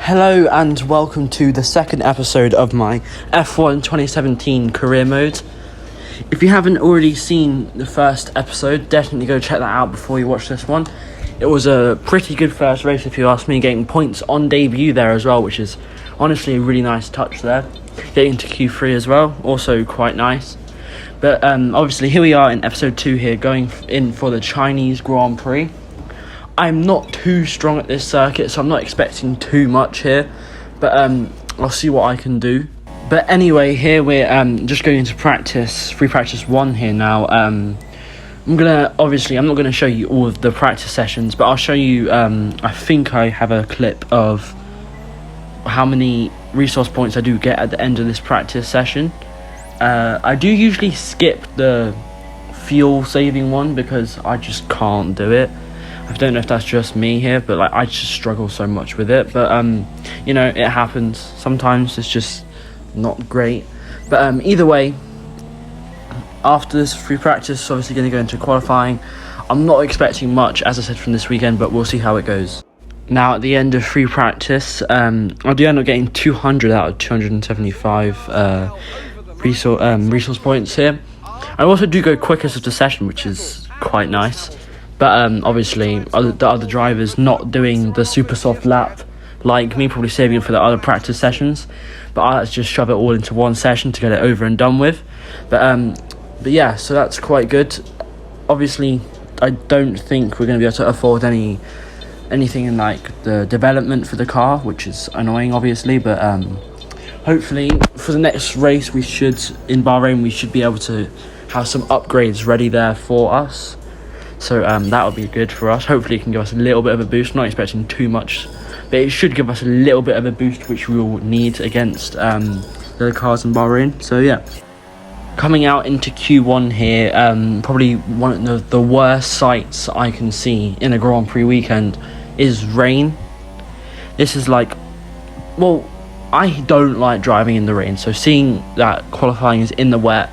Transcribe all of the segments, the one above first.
Hello and welcome to the second episode of my F1 2017 career mode. If you haven't already seen the first episode, definitely go check that out before you watch this one. It was a pretty good first race if you ask me, getting points on debut there as well, which is honestly a really nice touch there. Getting to Q3 as well, also quite nice. But obviously here we are in episode 2 here, going in for the Chinese Grand Prix. I'm not too strong at this circuit, so I'm not expecting too much here, but I'll see what I can do. But anyway, here we're just going into free practice 1 here now. I'm not going to show you all of the practice sessions, but I'll show you, I think I have a clip of how many resource points I do get at the end of this practice session. I do usually skip the fuel saving one because I just can't do it. I don't know if that's just me here, but I just struggle so much with it. But it happens. Sometimes it's just not great. But either way, after this free practice, obviously going to go into qualifying. I'm not expecting much, as I said, from this weekend, but we'll see how it goes. Now, at the end of free practice, I do end up getting 200 out of 275 resource points here. I also do go quickest of the session, which is quite nice. But obviously, the other drivers not doing the super soft lap like me, probably saving it for the other practice sessions. But I just shove it all into one session to get it over and done with. But yeah, so that's quite good. Obviously, I don't think we're going to be able to afford anything in the development for the car, which is annoying, obviously. But hopefully, for the next race, in Bahrain, we should be able to have some upgrades ready there for us. So that will be good for us. Hopefully it can give us a little bit of a boost. Not expecting too much, but it should give us a little bit of a boost, which we will need against the cars in Bahrain. So yeah, coming out into Q1 here, probably one of the worst sights I can see in a Grand Prix weekend is rain. This is I don't like driving in the rain, so seeing that qualifying is in the wet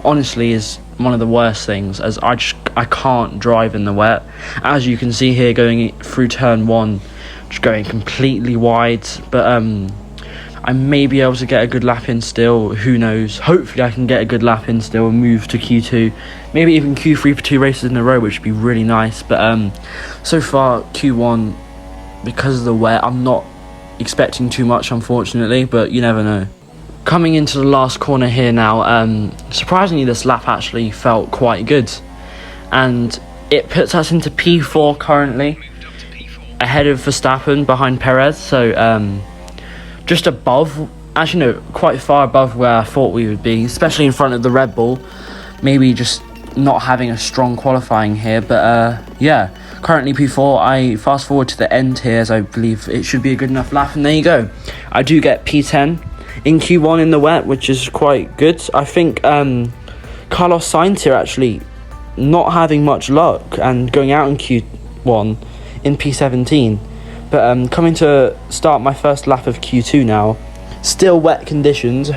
honestly is one of the worst things, as I can't drive in the wet. As you can see here, going through turn 1, just going completely wide, but I may be able to get a good lap in still, who knows. Hopefully I can get a good lap in still and move to Q2, maybe even Q3 for 2 races in a row, which would be really nice. But so far Q1, because of the wet, I'm not expecting too much, unfortunately, but you never know. Coming into the last corner here now, surprisingly this lap actually felt quite good, and it puts us into P4 currently, ahead of Verstappen, behind Perez, so just above, actually no, quite far above where I thought we would be, especially in front of the Red Bull. Maybe just not having a strong qualifying here, but yeah, currently P4. I fast forward to the end here, as I believe it should be a good enough lap, and there you go. I do get P10 in Q1 in the wet, which is quite good. I think Carlos Sainz here actually not having much luck and going out in Q1 in P17. But coming to start my first lap of Q2 now, still wet conditions.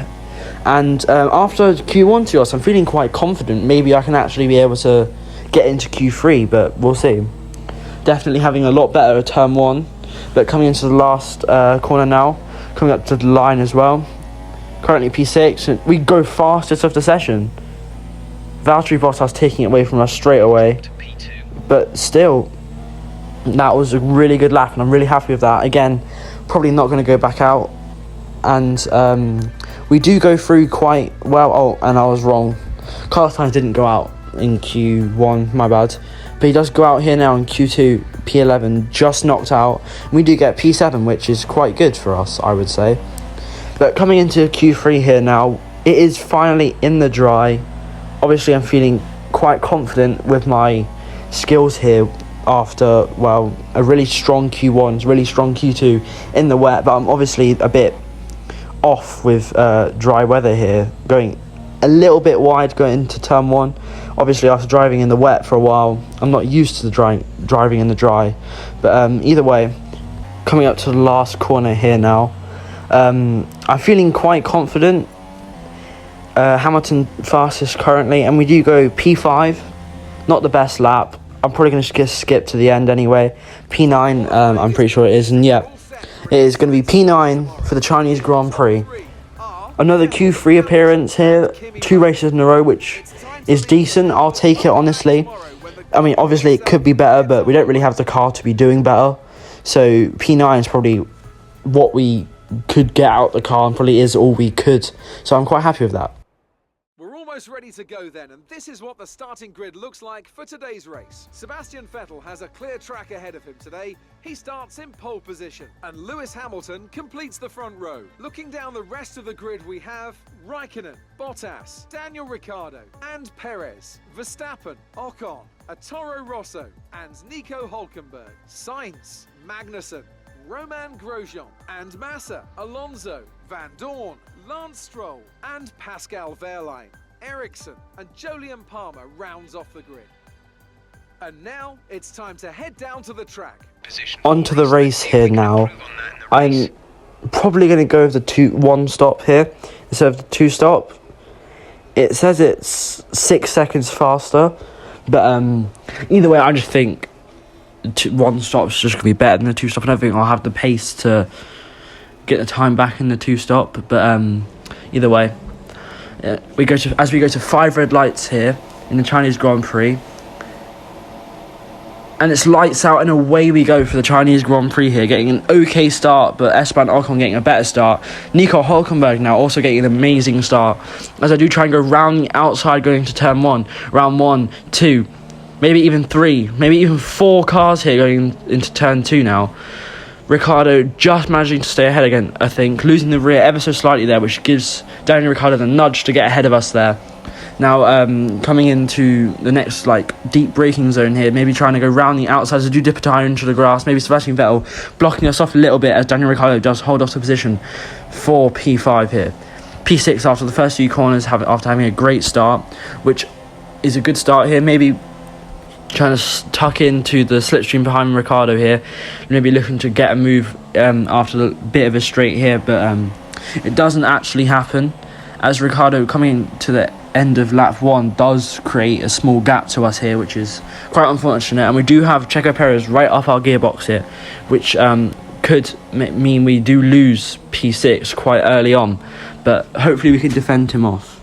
And after Q1 to us, I'm feeling quite confident. Maybe I can actually be able to get into Q3, but we'll see. Definitely having a lot better at turn 1. But coming into the last corner now, coming up to the line as well. Currently P6, we go fastest of the session. Valtteri Bottas taking it away from us straight away. But still, that was a really good lap, and I'm really happy with that. Again, probably not going to go back out. And we do go through quite well. Oh, and I was wrong. Carlos Sainz didn't go out in Q1, my bad. But he does go out here now in Q2, P11, just knocked out. We do get P7, which is quite good for us, I would say. But coming into Q3 here now, it is finally in the dry. Obviously, I'm feeling quite confident with my skills here after, a really strong Q1, really strong Q2 in the wet. But I'm obviously a bit off with dry weather here, going a little bit wide going into turn 1. Obviously, after driving in the wet for a while, I'm not used to the driving in the dry. But either way, coming up to the last corner here now, I'm feeling quite confident. Hamilton fastest currently, and we do go P5. Not the best lap. I'm probably going to skip to the end anyway. P9, I'm pretty sure it is. And yeah, It is going to be P9 for the Chinese Grand Prix. Another Q3 appearance here, 2 races in a row, which is decent. I'll take it, honestly. I mean, obviously it could be better, but we don't really have the car to be doing better. So P9 is probably what we could get out the car, and probably is all we could. So I'm quite happy with that. We're almost ready to go then, and this is what the starting grid looks like for today's race. Sebastian Vettel has a clear track ahead of him today. He starts in pole position, and Lewis Hamilton completes the front row. Looking down the rest of the grid, we have Raikkonen, Bottas, Daniel Ricciardo, and Perez, Verstappen, Ocon, Toro Rosso, and Nico Hülkenberg, Sainz, Magnussen, Romain Grosjean, and Massa, Alonso, Van Dorn, Lance Stroll, and Pascal Wehrlein. Ericsson and Jolyon Palmer rounds off the grid. And now it's time to head down to the track. Onto the race here now. I'm probably going to go with the 2-1 stop here instead of the 2 stop. It says it's 6 seconds faster, but either way, I just think 1 stop is just going to be better than the 2 stop, and I think I'll have the pace to get the time back in the 2 stop. But either way, we go to 5 red lights here in the Chinese Grand Prix, and it's lights out and away we go for the Chinese Grand Prix here, getting an okay start, but Esteban Ocon getting a better start. Nico Hülkenberg now also getting an amazing start, as I do try and go round the outside going into turn 1, round 1, 2, maybe even 3, maybe even 4 cars here going into turn 2 now. Ricciardo just managing to stay ahead again, I think, losing the rear ever so slightly there, which gives Daniel Ricciardo the nudge to get ahead of us there. Now, coming into the next, deep braking zone here, maybe trying to go round the outside to do dip a tyre into the grass, maybe Sebastian Vettel blocking us off a little bit as Daniel Ricciardo does hold off the position for P5 here. P6 after the first few corners, after having a great start, which is a good start here, maybe trying to tuck into the slipstream behind Ricciardo here, maybe looking to get a move after the bit of a straight here, but it doesn't actually happen, as Ricciardo coming to the end of lap 1 does create a small gap to us here, which is quite unfortunate. And we do have Checo Perez right off our gearbox here, which could mean we do lose P6 quite early on, but hopefully we can defend him off.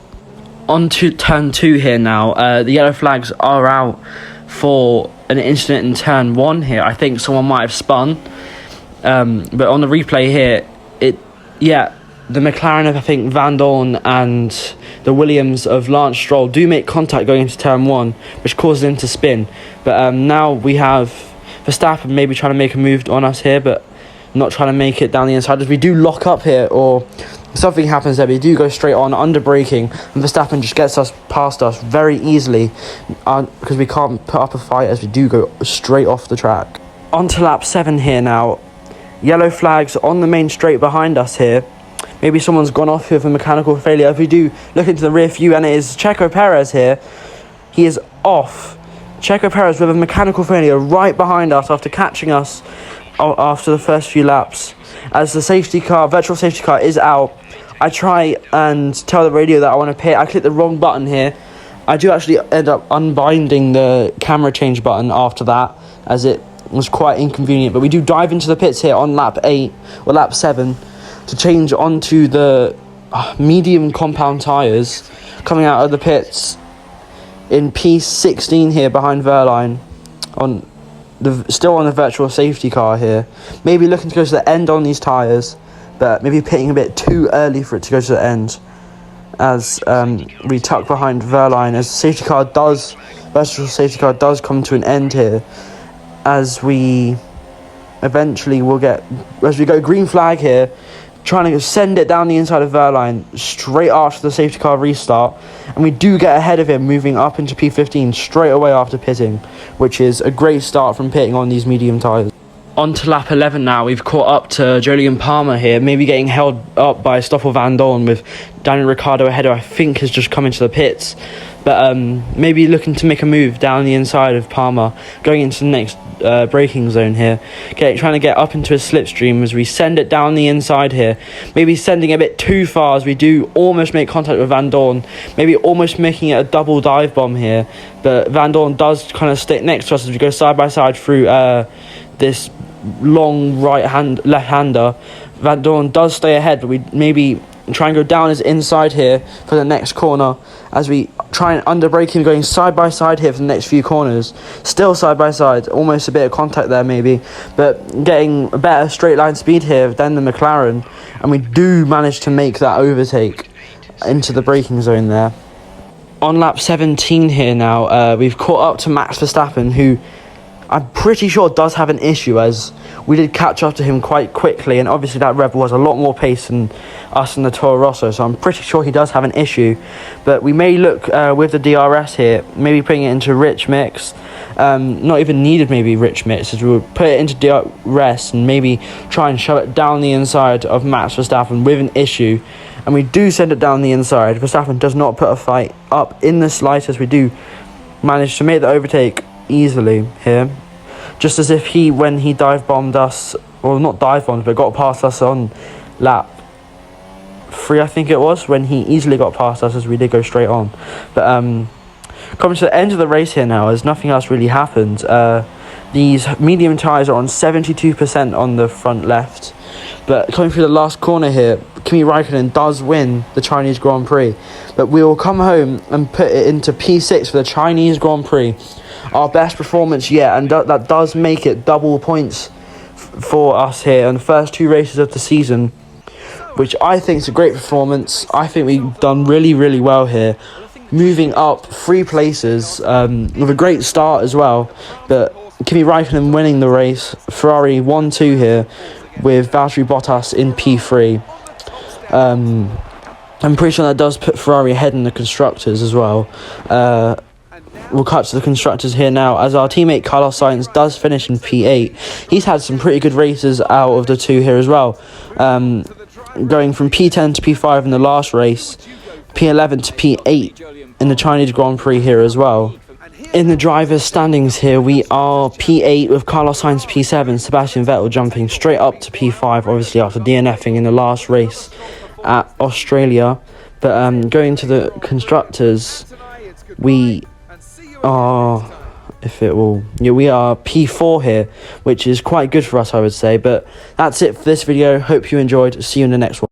On to turn 2 here now. The yellow flags are out for an incident in turn 1 here. I think someone might have spun, but on the replay here, the McLaren of, I think, Van Dorn and the Williams of Lance Stroll do make contact going into turn 1, which causes him to spin. But now we have Verstappen maybe trying to make a move on us here, but not trying to make it down the inside, as we do lock up here, or something happens there. We do go straight on under braking, and Verstappen just gets us past us very easily, because we can't put up a fight as we do go straight off the track. On to lap 7 here now. Yellow flags on the main straight behind us here. Maybe someone's gone off here for mechanical failure. If we do look into the rear view, and it is Checo Perez here, he is off. Checo Perez with a mechanical failure right behind us after catching us after the first few laps. As the virtual safety car is out, I try and tell the radio that I want to pit. I click the wrong button here. I do actually end up unbinding the camera change button after that, as it was quite inconvenient. But we do dive into the pits here on lap 8 or lap 7 to change onto the medium compound tyres, coming out of the pits in P16 here behind Wehrlein, still on the virtual safety car here. Maybe looking to go to the end on these tyres, but maybe pitting a bit too early for it to go to the end, as we tuck behind Wehrlein, as the virtual safety car does come to an end here, as we eventually will get, as we go green flag here, trying to send it down the inside of Wehrlein straight after the safety car restart, and we do get ahead of him, moving up into P15 straight away after pitting, which is a great start from pitting on these medium tyres. On to lap 11 now. We've caught up to Jolyon Palmer here, maybe getting held up by Stoffel Van Dorn, with Daniel Ricciardo ahead, who I think has just come into the pits, but maybe looking to make a move down the inside of Palmer, going into the next braking zone here, trying to get up into a slipstream as we send it down the inside here, maybe sending a bit too far as we do almost make contact with Van Dorn, maybe almost making it a double dive bomb here, but Van Dorn does kind of stay next to us as we go side by side through this long left-hander. Van Dorn does stay ahead, but we maybe try and go down his inside here for the next corner as we try and underbrake him, going side by side here for the next few corners. Still side by side, almost a bit of contact there maybe, but getting a better straight line speed here than the McLaren, and we do manage to make that overtake into the braking zone there. On lap 17 here now, we've caught up to Max Verstappen, who I'm pretty sure does have an issue, as we did catch up to him quite quickly, and obviously that Red Bull has a lot more pace than us in the Toro Rosso, so I'm pretty sure he does have an issue. But we may look with the DRS here, maybe putting it into rich mix, not even needed maybe rich mix, as we would put it into DRS and maybe try and shove it down the inside of Max Verstappen with an issue. And we do send it down the inside. Verstappen does not put a fight up in the slightest. We do manage to make the overtake easily here, just as if when he dive bombed us, or not dive bombed, but got past us on lap 3, I think it was, when he easily got past us, as we did go straight on. But coming to the end of the race here now, as nothing else really happened. These medium tyres are on 72% on the front left, but coming through the last corner here, Kimi Raikkonen does win the Chinese Grand Prix, but we will come home and put it into P6 for the Chinese Grand Prix. Our best performance yet, and that does make it double points for us here in the first 2 races of the season, which I think is a great performance. I think we've done really, really well here, moving up 3 places with a great start as well. But Kimi Raikkonen winning the race, Ferrari 1-2 here with Valtteri Bottas in P3. I'm pretty sure that does put Ferrari ahead in the constructors as well. We'll cut to the constructors here now, as our teammate Carlos Sainz does finish in P8. He's had some pretty good races out of the 2 here as well, going from P10 to P5 in the last race, P11 to P8 in the Chinese Grand Prix here as well. In the drivers' standings here, we are P8 with Carlos Sainz P7, Sebastian Vettel jumping straight up to P5, obviously after DNFing in the last race at Australia. But going to the constructors, we are, we are P4 here, which is quite good for us, I would say. But that's it for this video. Hope you enjoyed. See you in the next one.